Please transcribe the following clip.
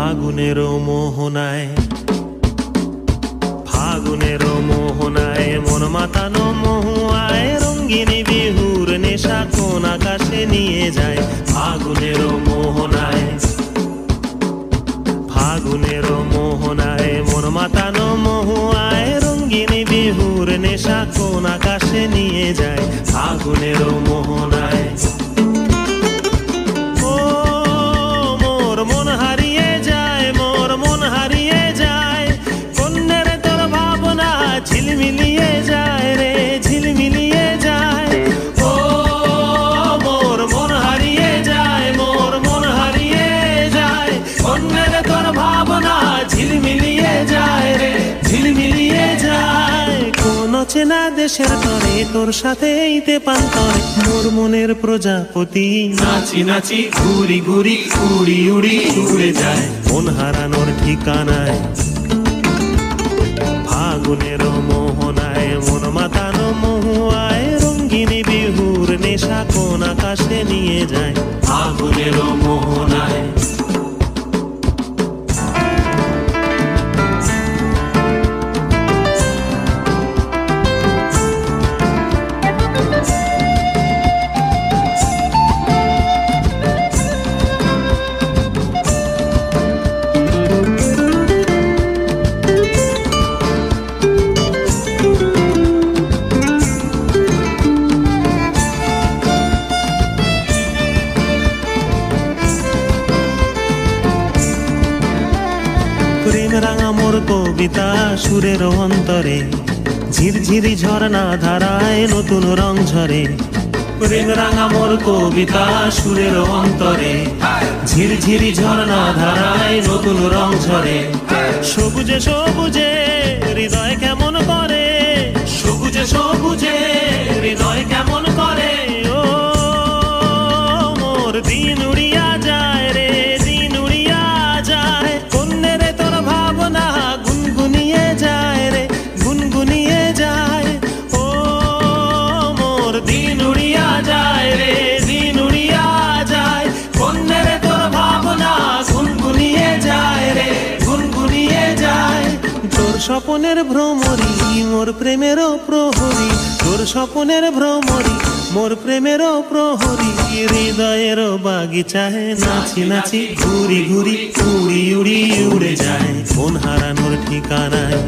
ফাগুনের মোহনায়, ফাগুনের মোহনায় মন মাতানো মহুয়ায় রঙ্গিনী বিহুর নেশা কোন আকাশে নিয়ে যায়। ফাগুনের মোহনায়, ফাগুনের মোহনায় মন মাতানো মহুয়ায় রঙ্গিনী বিহুর নেশা কোন আকাশে নিয়ে যায়। ফাগুনের মোহনায় ঝিলমিলিয়ে যায় রে, ঝিলমিলিয়ে যায়। ও মোর মন হারিয়ে যায়, মোর মন হারিয়ে যায়। অন্যের তোর ভাবনা ঝিলমিলিয়ে যায় রে, ঝিলমিলিয়ে যায়। কোন চেনা দেশের তরে তোর সাথে ইতে পান্তরে মোর মনের প্রজাপতি নাচি নাচি ঘুরি ঘুরি উড়ি উড়ি উড়ে যায় মন হারানোর ঠিকানায়। ফাগুনের মোহনায় মন মাতানো মহুয়ায় রঙ্গিনী বিহুর নেশা কোন আকাশে নিয়ে যায়। ফাগুনের মোহনায় প্রেম রাঙা মোর কবিতা সুরের অন্তরে ঝিরঝিরি ঝর্ণা ধারায় নতুন রং ঝরে। প্রেম রাঙা মোর কবিতা সুরের অন্তরে ঝিরঝিরি ঝর্ণা ধারায় নতুন রং ঝরে। সবুজে সবুজে হৃদয় কেমন করে, সবুজে সবুজে হৃদয় কেমন করে। ও মোর দিন উড়িয়া যায় রে, দিন উড়িয়া যায়। কন্যের তোর ভাবনা গুনগুনিয়ে যায় রে, গুনগুনিয়ে যায়। ও মোর দিন উড়িয়া যায় রে, দিন উড়িয়া যায়। কন্যের তোর ভাবনা গুনগুনিয়ে যায় রে, গুনগুনিয়ে যায়। তোর স্বপনের ভ্রমরি মোর প্রেমেরও প্রহরী, তোর স্বপনের ভ্রমরি মোর প্রেমেরও প্রহরী। হৃদয়ের বাগিচায় নাচি নাচি ঘুরি ঘুরি উড়ি উড়ি উড়ে যায় মন হারানোর ঠিকানায়।